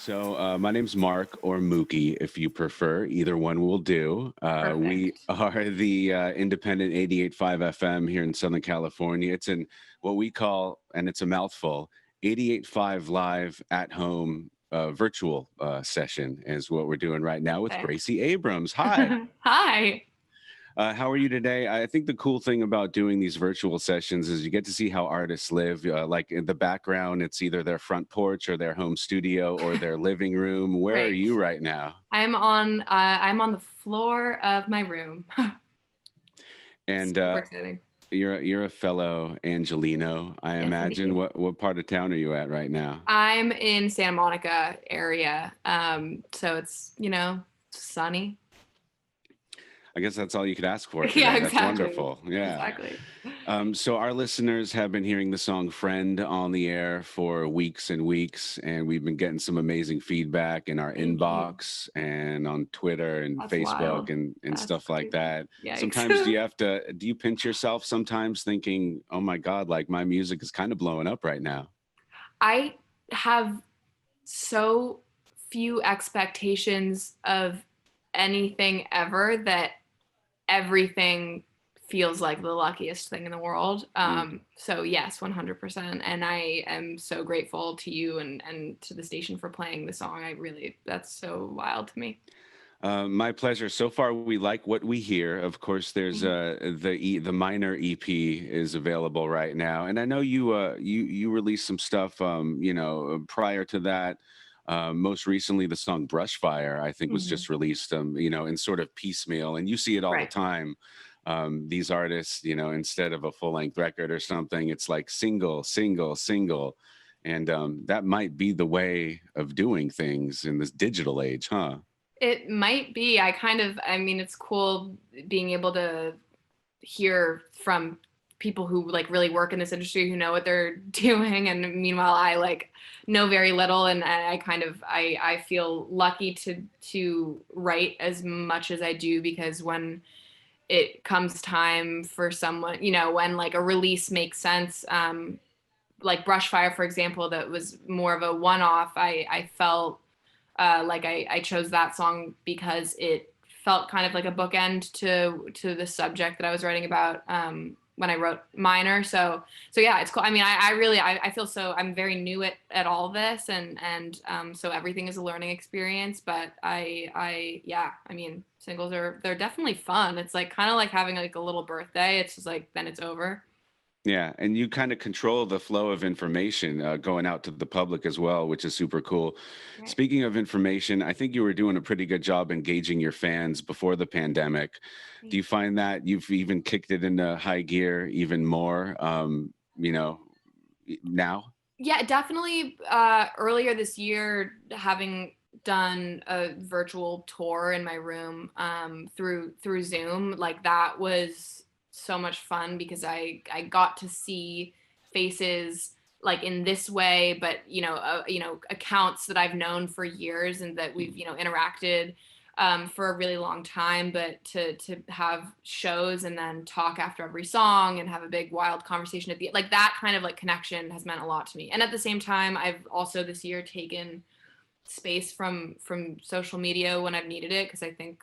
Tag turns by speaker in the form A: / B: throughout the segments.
A: My name's Mark or Mookie, if you prefer. Either one will do. We
B: Perfect.
A: are the independent 88.5 FM here in Southern California. It's in what we call, and it's a mouthful, 88.5 live at home virtual session is what we're doing right now with
B: Perfect.
A: Gracie Abrams. Hi.
B: Hi.
A: How are you today? I think the cool thing about doing these virtual sessions is you get to see how artists live. Like in the background, it's either their front porch or their home studio or their living room. Where are
B: Right.
A: you right now?
B: I'm on the floor of my room.
A: And
B: Super exciting.
A: you're a fellow Angelino, I
B: Yes,
A: imagine.
B: indeed.
A: What part of town are you at right now?
B: I'm in Santa Monica area. So it's, sunny.
A: I guess that's all you could ask for
B: Yeah,
A: today. That's
B: exactly.
A: wonderful. Yeah.
B: Exactly.
A: So our listeners have been hearing the song "Friend" on the air for weeks and weeks, and we've been getting some amazing feedback in our
B: Thank you.
A: inbox and on Twitter and
B: That's
A: Facebook
B: wild.
A: and
B: That's
A: stuff like
B: crazy.
A: that.
B: Yikes.
A: Sometimes do you pinch yourself sometimes thinking, "Oh my God, like my music is kind of blowing up right now."
B: I have so few expectations of anything ever that everything feels like the luckiest thing in the world.
A: Mm.
B: So yes, 100%. And I am so grateful to you and to the station for playing the song. That's so wild to me.
A: My pleasure. So far, we like what we hear. Of course, there's
B: Mhm.
A: the minor EP is available right now, and I know you released some stuff. Prior to that, most recently the song "Brushfire" I think was
B: Mhm.
A: just released. In sort of piecemeal, and you see it all the
B: Right.
A: time. These artists, instead of a full length record or something, it's like single, single, single, and that might be the way of doing things in this digital age, huh?
B: It might be. I mean, it's cool being able to hear from people who like really work in this industry who know what they're doing, and meanwhile I like know very little, and I feel lucky to write as much as I do, because when it comes time for someone, when like a release makes sense, like Brushfire, for example, that was more of a one-off. I felt like I chose that song because it felt kind of like a bookend to the subject that I was writing about, when I wrote Minor. So yeah, it's cool. I mean, I feel so I'm very new at all this, and so everything is a learning experience. But yeah, I mean, singles they're definitely fun. It's like kind of like having like a little birthday. It's just like then it's over.
A: Yeah, and you kind of control the flow of information going out to the public as well, which is super cool.
B: Right.
A: Speaking of information, I think you were doing a pretty good job engaging your fans before the pandemic. Do you find that you've even kicked it into high gear even more, now?
B: Yeah, definitely. Earlier this year, having done a virtual tour in my room, through Zoom, like that was so much fun because I got to see faces like in this way, but accounts that I've known for years and that we've interacted, for a really long time. But to have shows and then talk after every song and have a big wild conversation at the like that kind of like connection has meant a lot to me. And at the same time, I've also this year taken space from social media when I've needed it, because I think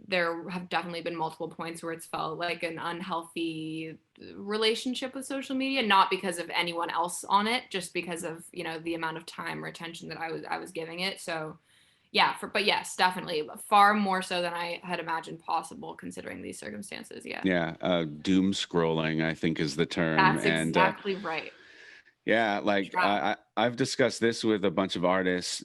B: there have definitely been multiple points where it's felt like an unhealthy relationship with social media, not because of anyone else on it, just because of the amount of time or attention that I was giving it. So yeah, but yes, definitely far more so than I had imagined possible considering these circumstances. Yeah.
A: Yeah, doom scrolling, I think is the term.
B: That's
A: And
B: exactly right.
A: yeah, like
B: Trap.
A: I've discussed this with a bunch of artists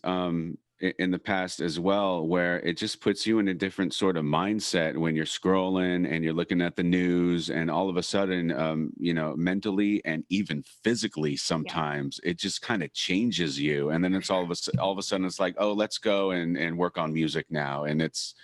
A: in the past as well, where it just puts you in a different sort of mindset when you're scrolling and you're looking at the news, and all of a sudden, mentally and even physically,
B: Yeah,
A: sometimes it just kind of changes you, and then
B: for
A: it's
B: sure.
A: all of a sudden it's like, oh, let's go and work on music now, and it's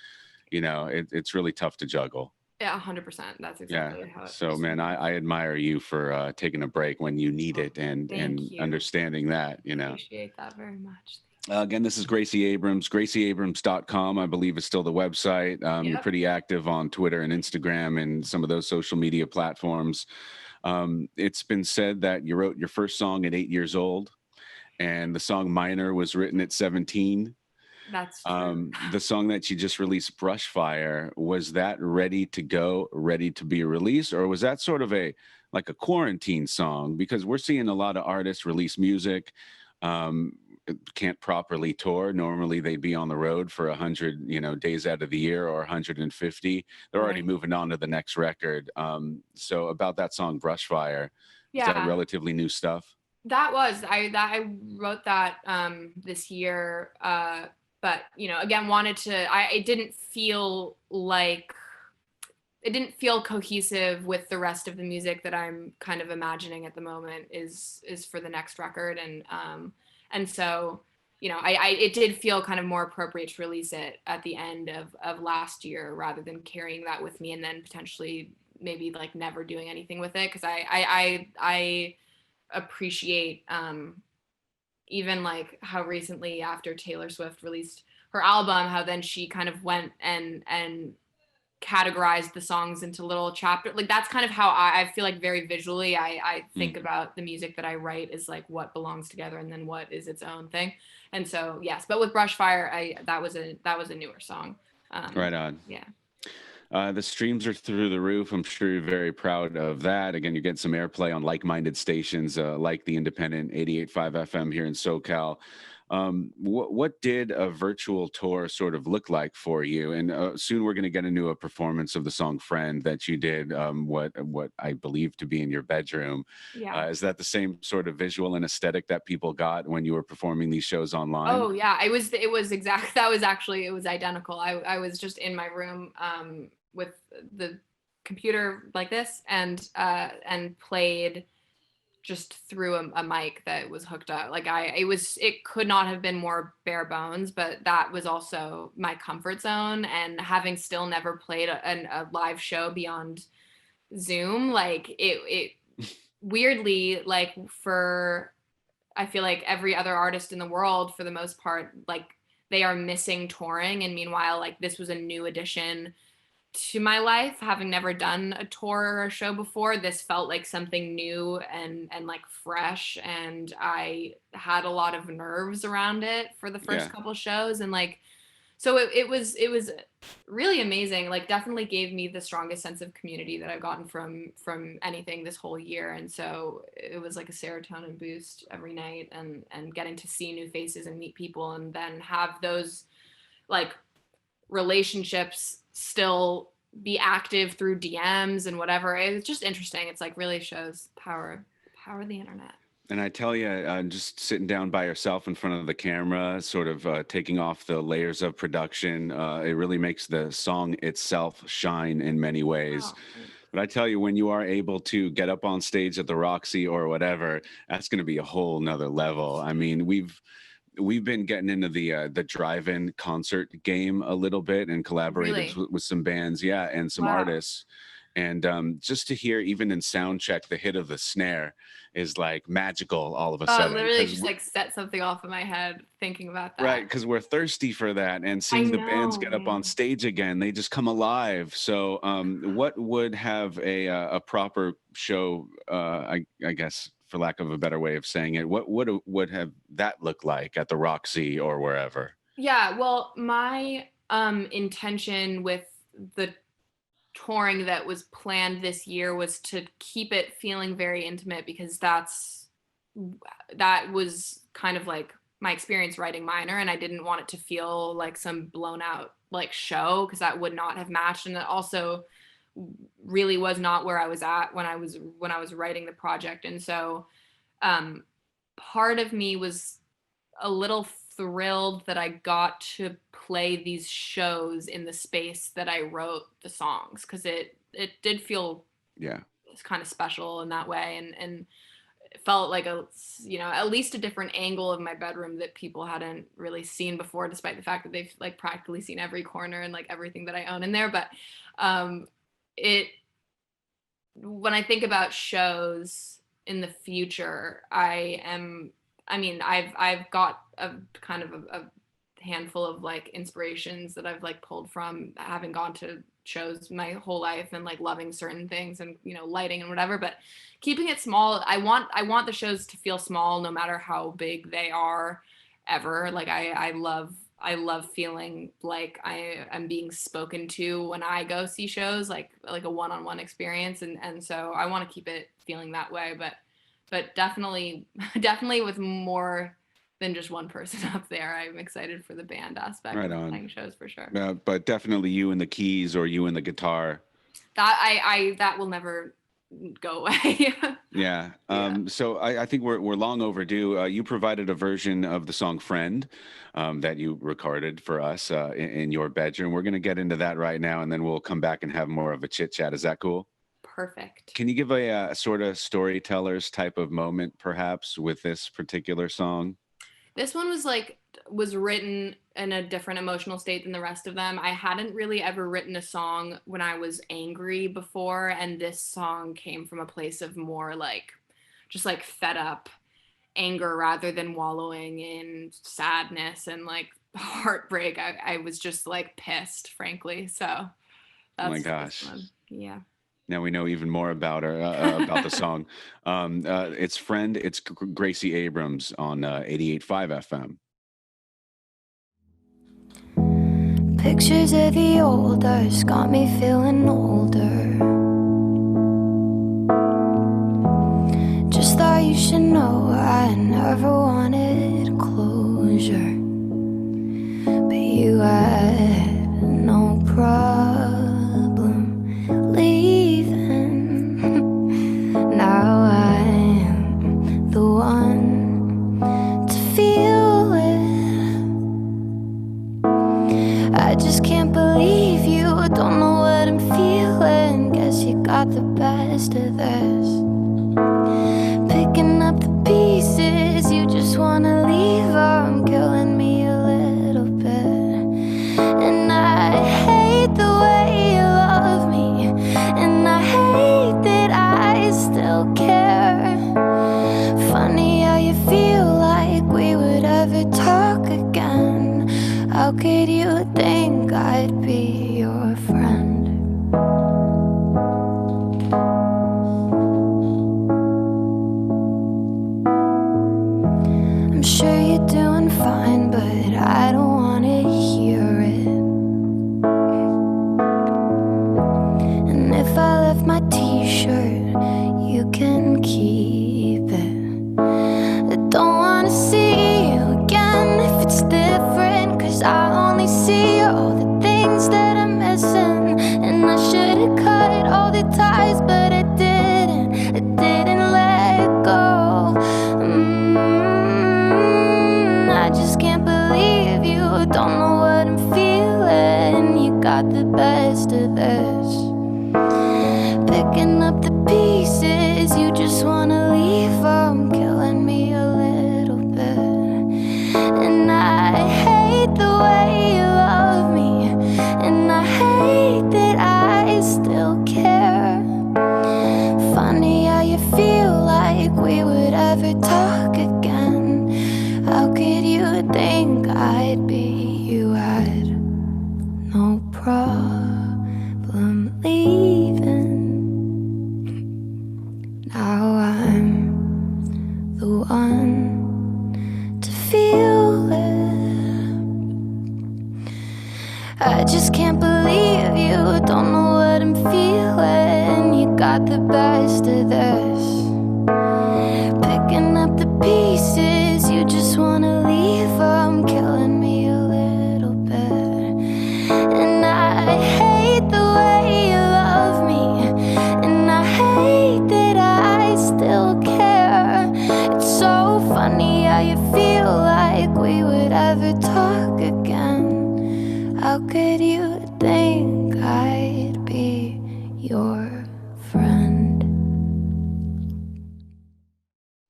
A: really tough to juggle.
B: Yeah, 100%. That's
A: Yeah.
B: exactly how it
A: So,
B: feels to
A: man,
B: me.
A: I admire you for taking a break when you need
B: Oh,
A: it and
B: thank you.
A: understanding that,
B: Appreciate that very much.
A: Again, this is Gracie Abrams, gracieabrams.com, I believe is still the website. You're
B: Yep.
A: pretty active on Twitter and Instagram and some of those social media platforms. It's been said that you wrote your first song at 8 years old, and the song Minor was written at 17.
B: That's true.
A: The song that you just released, Brushfire, was that ready to go, ready to be released, or was that sort of a like a quarantine song? Because we're seeing a lot of artists release music, um, can't properly tour. Normally, they'd be on the road for 100, days out of the year, or 150. They're already
B: Right.
A: moving on to the next record. So about that song, Brushfire, is that
B: Yeah.
A: relatively new stuff?
B: I wrote that this year, but again, wanted to. It didn't feel cohesive with the rest of the music that I'm kind of imagining at the moment is for the next record, and so I it did feel kind of more appropriate to release it at the end of last year rather than carrying that with me and then potentially maybe like never doing anything with it, because I appreciate even like how recently after Taylor Swift released her album, how then she kind of went and categorized the songs into little chapters. Like that's kind of how I feel like very visually I think
A: Mm,
B: about the music that I write is like what belongs together and then what is its own thing. And so yes, but with Brushfire, that was a newer song.
A: right on.
B: Yeah.
A: The streams are through the roof. I'm sure you're very proud of that. Again, you get some airplay on like-minded stations like the independent 88.5 FM here in SoCal. What did a virtual tour sort of look like for you? And soon we're going to get into a performance of the song "Friend" that you did. What I believe to be in your bedroom.
B: Yeah.
A: Is that the same sort of visual and aesthetic that people got when you were performing these shows online?
B: Oh yeah, it was exact. That was actually, it was identical. I was just in my room with the computer like this and played just through a mic that was hooked up. Like it could not have been more bare bones, but that was also my comfort zone. And having still never played a live show beyond Zoom, like it weirdly, like for I feel like every other artist in the world, for the most part, like they are missing touring. And meanwhile, like this was a new addition to my life, having never done a tour or a show before. This felt like something new and like fresh, and I had a lot of nerves around it for the first
A: Yeah.
B: couple shows. And like so it was really amazing. Like definitely gave me the strongest sense of community that I've gotten from anything this whole year. And so it was like a serotonin boost every night, and getting to see new faces and meet people and then have those like relationships still be active through DMs and whatever. It's just interesting. It's like really shows power of the internet.
A: And I tell you, just sitting down by yourself in front of the camera, sort of taking off the layers of production, it really makes the song itself shine in many ways.
B: Oh, thanks.
A: But I tell you, when you are able to get up on stage at the Roxy or whatever, that's going to be a whole nother level. I mean, we've been getting into the drive-in concert game a little bit and collaborated
B: Really?
A: with some bands, yeah, and some
B: Wow.
A: artists. And just to hear, even in sound check, the hit of the snare is like magical all of a
B: Oh,
A: sudden
B: literally
A: because
B: just like set something off in my head thinking about
A: right,
B: that.
A: because we're thirsty for that, and
B: I
A: seeing the bands
B: know,
A: get up on
B: man.
A: stage again, they just come alive. So, what would have a proper show? I guess, for lack of a better way of saying it, what would have that look like at the Roxy or wherever?
B: Yeah, well, my intention with the touring that was planned this year was to keep it feeling very intimate, because that was kind of like my experience writing Minor, and I didn't want it to feel like some blown out like show, because that would not have matched. And it also really was not where I was at when I was writing the project. And so um part of me was a little thrilled that I got to play these shows in the space that I wrote the songs, because it did feel
A: Yeah,
B: kind of special in that way, and it felt like at least a different angle of my bedroom that people hadn't really seen before, despite the fact that they've like practically seen every corner and like everything that I own in there. But um it when I think about shows in the future, I've got a kind of a handful of like inspirations that I've like pulled from having gone to shows my whole life and like loving certain things and, you know, lighting and whatever, but keeping it small. I want the shows to feel small no matter how big they are ever. Like I love feeling like I am being spoken to when I go see shows, like a one-on-one experience. And so I want to keep it feeling that way, but definitely definitely with more than just one person up there. I'm excited for the band aspect
A: Right
B: of
A: on.
B: playing shows for sure.
A: But definitely you and the keys or you and the guitar.
B: That I that will never go away.
A: Yeah.
B: Yeah.
A: So I think we're long overdue. You provided a version of the song "Friend" that you recorded for us in your bedroom. We're going to get into that right now, and then we'll come back and have more of a chit chat. Is that cool?
B: Perfect.
A: Can you give a sort of storyteller's type of moment, perhaps, with this particular song?
B: This one was written in a different emotional state than the rest of them. I hadn't really ever written a song when I was angry before, and this song came from a place of more like just like fed up anger rather than wallowing in sadness and like heartbreak. I was just like pissed, frankly. So
A: Oh my
B: that's this
A: gosh.
B: one. Yeah.
A: Now we know even more about her, about the song. It's "Friend." It's Gracie Abrams on 88.5 FM.
C: Pictures of the old us got me feeling older. Just thought you should know I never wanted closure, but you had no problem leaving. Now I'm the one to feel it. I just can't believe you, don't know what I'm feeling. Guess you got the best of this. Picking up the pieces, you just wanna leave them, killing me a little bit. And I hate the way you love me, and I hate that I still care. Funny how you feel like we would ever talk again. How could you think I'd be your friend? I'm sure you're doing fine, but I don't wanna hear it. And if I left my t-shirt, you can keep it. I don't wanna see you again if it's different, 'cause I only see all the things that I'm missing. And I should've cut all the ties, but I didn't let go. I just can't believe you, don't know what I'm feeling. You got the best of this. Picking up the pieces, you just wanna leave them, killing me a little bit. And I hate the way you love me, and I hate that I still care. Funny how you feel like we would ever talk again. How could you think I'd be? You had no problem leaving. Now I'm the one to feel it. I just can't believe you, don't know what I'm feeling. You got the best of this. Picking up the pieces, you just wanna leave them, killing me a little bit. And I hate the way you love me, and I hate that I still care. It's so funny how you feel like we would ever talk again. How could you think I'd be your friend?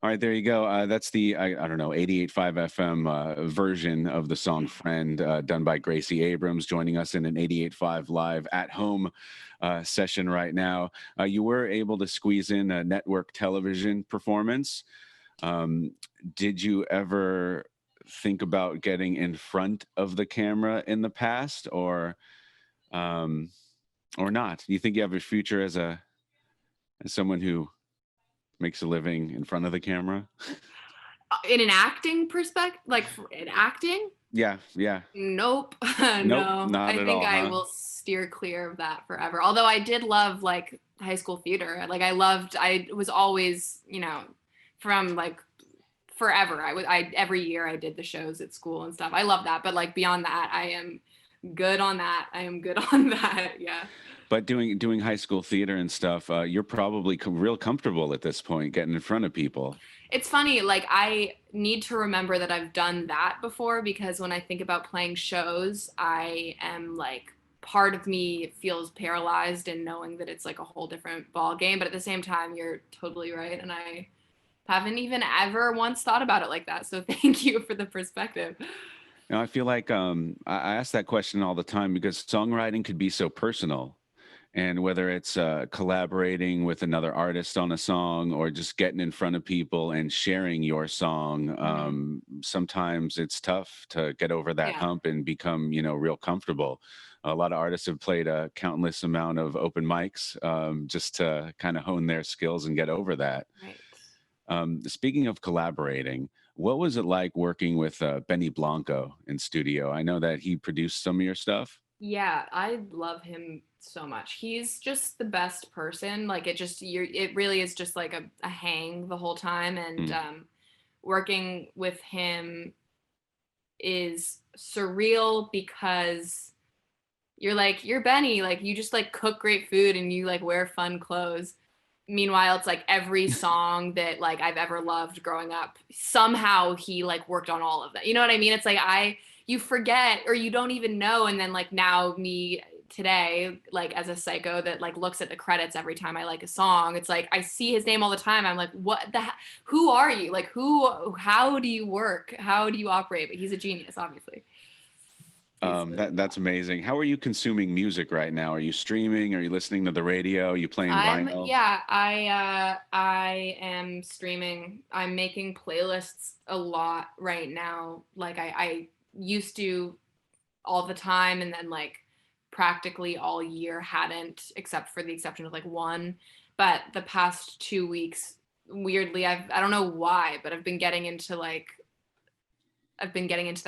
A: All right, there you go. That's the I don't know 88.5 FM version of the song "Friend," done by Gracie Abrams, joining us in an 88.5 live at home session right now. You were able to squeeze in a network television performance. Did you ever think about getting in front of the camera in the past, or or not? You think you have a future as someone who makes a living in front of the camera?
B: In an acting perspective, like in acting?
A: Yeah, yeah.
B: Nope.
A: Nope,
B: No,
A: not
B: I
A: at
B: think
A: all,
B: I
A: huh?
B: will steer clear of that forever. Although I did love like high school theater. Like I was always, from like forever. I every year I did the shows at school and stuff. I love that. But like beyond that, I am good on that. I am good on that. Yeah.
A: But doing high school theater and stuff, you're probably real comfortable at this point, getting in front of people.
B: It's funny, like I need to remember that I've done that before, because when I think about playing shows, I am like, part of me feels paralyzed in knowing that it's like a whole different ball game. But at the same time, you're totally right. And I haven't even ever once thought about it like that. So thank you for the perspective.
A: Now, I feel like I ask that question all the time because songwriting could be so personal. And whether it's collaborating with another artist on a song or just getting in front of people and sharing your song, sometimes it's tough to get over that
B: Yeah.
A: hump and become, real comfortable. A lot of artists have played a countless amount of open mics just to kind of hone their skills and get over that.
B: Right.
A: Speaking of collaborating, what was it like working with Benny Blanco in studio? I know that he produced some of your stuff.
B: Yeah, I love him so much. He's just the best person. Like it really is just like a hang the whole time. And
A: Mm.
B: Working with him is surreal because you're Benny, like you just like cook great food and you like wear fun clothes. Meanwhile, it's like every song that like I've ever loved growing up, somehow he like worked on all of that. You know what I mean? It's like you forget or you don't even know. And then like now me today, like as a psycho that like looks at the credits every time I like a song, it's like I see his name all the time. I'm like, who are you? Like how do you work? How do you operate? But he's a genius, obviously.
A: That's amazing. How are you consuming music right now? Are you streaming? Are you listening to the radio? Are you playing vinyl?
B: I am streaming. I'm making playlists a lot right now. Like I used to all the time, and then like practically all year hadn't, except for the exception of like one. But the past 2 weeks, weirdly, I don't know why, but I've been getting into the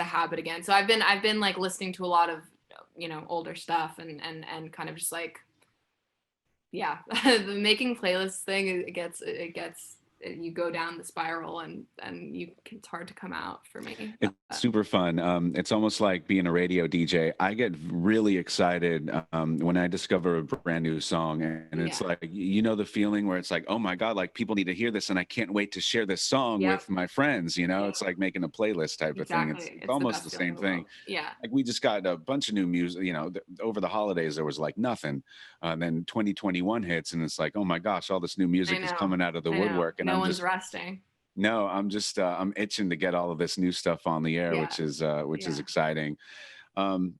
B: habit again. So I've been like listening to a lot of, older stuff and kind of just like, yeah, the making playlists thing, it gets you go down the spiral and it's hard to come out for me.
A: It's super fun. It's almost like being a radio DJ. I get really excited when I discover a brand new song, and it's
B: Yeah.
A: like, the feeling where it's like, oh my God, like people need to hear this, and I can't wait to share this song
B: Yep.
A: with my friends.
B: Yeah.
A: It's like making a playlist type of thing.
B: Exactly.
A: It's almost the
B: best
A: same
B: feeling in the
A: thing.
B: world. Yeah.
A: Like we just got a bunch of new music. Over the holidays there was like nothing. Then 2021 hits, and it's like, oh my gosh, all this new music is coming out of the woodwork, and
B: no
A: I'm
B: one's
A: just
B: resting.
A: no, I'm just I'm itching to get all of this new stuff on the air,
B: Yeah.
A: which is exciting. Um,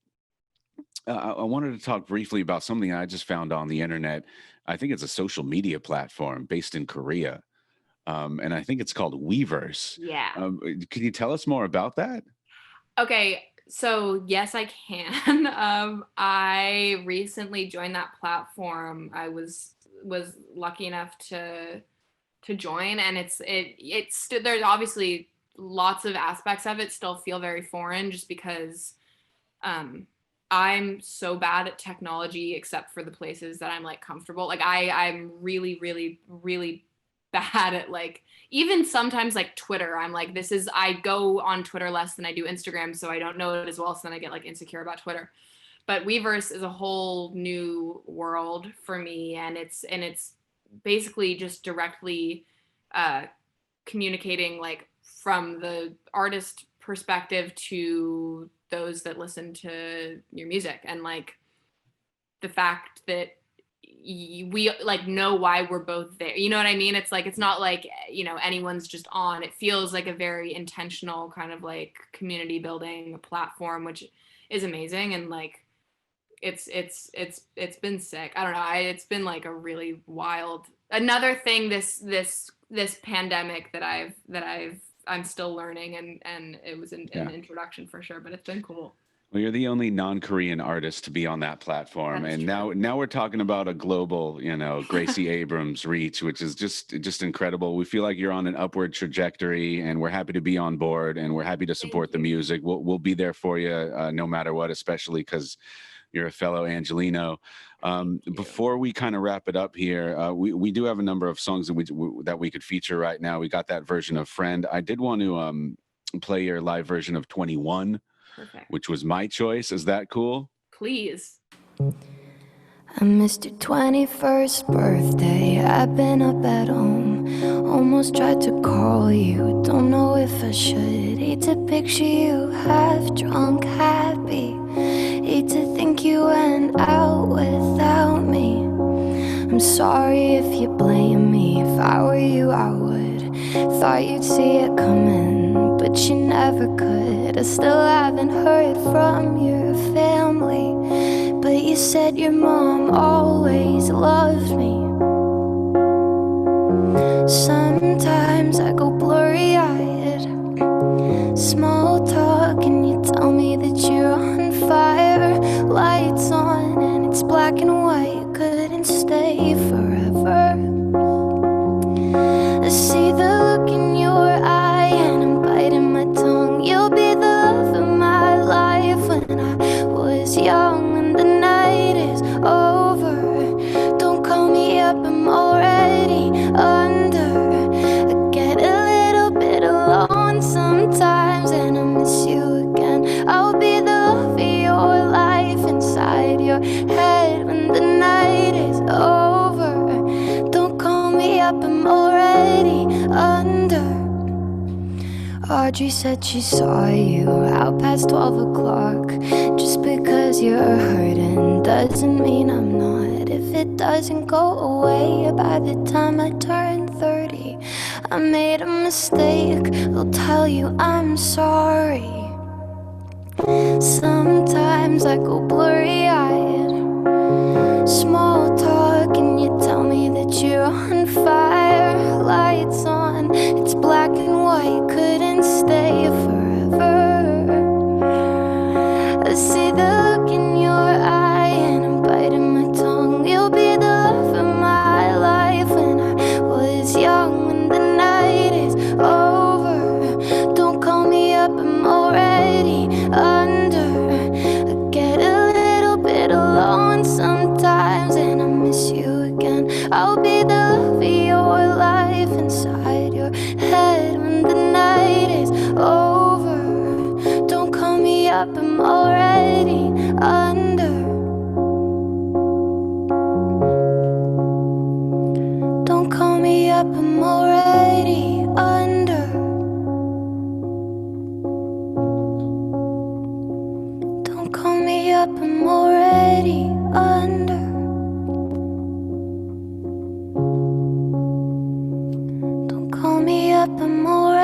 A: I wanted to talk briefly about something I just found on the internet. I think it's a social media platform based in Korea, and I think it's called Weverse.
B: Yeah.
A: Can you tell us more about that?
B: Okay, so yes, I can. I recently joined that platform. I was lucky enough to join, and it's there's obviously lots of aspects of it still feel very foreign, just because I'm so bad at technology, except for the places that I'm like comfortable. Like I'm really, really, really bad at like even sometimes like Twitter. I'm like, I go on Twitter less than I do Instagram, so I don't know it as well. So then I get like insecure about Twitter. But Weverse is a whole new world for me, and it's basically just directly communicating like from the artist perspective to those that listen to your music, and like the fact that we like know why we're both there. You know what I mean? It's like, it's not like, anyone's just on. It feels like a very intentional kind of like community building platform, which is amazing. And like, it's been sick. I don't know. It's been like a really wild, another thing this pandemic that I'm still learning, and it was an introduction for sure, but it's been cool.
A: Well, you're the only non-Korean artist to be on that platform,
B: That is
A: and
B: true.
A: now we're talking about a global, Gracie Abrams reach, which is just incredible. We feel like you're on an upward trajectory, and we're happy to be on board, and we're happy to support the
B: you.
A: music. We'll be there for you, no matter what, especially because you're a fellow Angelino.
B: you.
A: Before we kind of wrap it up here, we do have a number of songs that we could feature right now. We got that version of "Friend." I did want to play your live version of "21."
B: Perfect.
A: Which was my choice. Is that cool?
B: Please.
C: I missed your 21st birthday. I've been up at home. Almost tried to call you. Don't know if I should. Hate to picture you half drunk, happy. Hate to think you went out without me. I'm sorry if you blame me. If I were you, I would. Thought you'd see it coming, but you never could. I still haven't heard from your family, but you said your mom always loved me. Sometimes I go blurry-eyed. Small talk and you tell me that you're on fire. Lights on and it's black and white. Couldn't stay forever. I see the look in your eye and I'm biting my tongue. You'll be the love of my life. When I was young and the night is over, don't call me up, I'm already under. I get a little bit alone sometimes and I miss you again. I'll be the love of your life inside your head when the night is over. Don't call me up, I'm already under. Audrey said she saw you out past 12 o'clock. Just because you're hurting doesn't mean I'm not. If it doesn't go away by the time I turn 30, I made a mistake. I'll tell you I'm sorry. Sometimes I go blurry-eyed. Small talk and you tell me that you're on fire. Lights on, it's black and white. Couldn't stay forever. I see the look in your eye and I'm biting my tongue. You'll be the love of my life. When I was young and the night is over, don't call me up, I'm already under. I get a little bit alone sometimes and I miss you again. I'll be the love of your life inside your head when the night is over. Don't call me up, I'm already under. Don't call me up, I'm already under. Don't call me up, I'm already under. Don't call me up, I'm already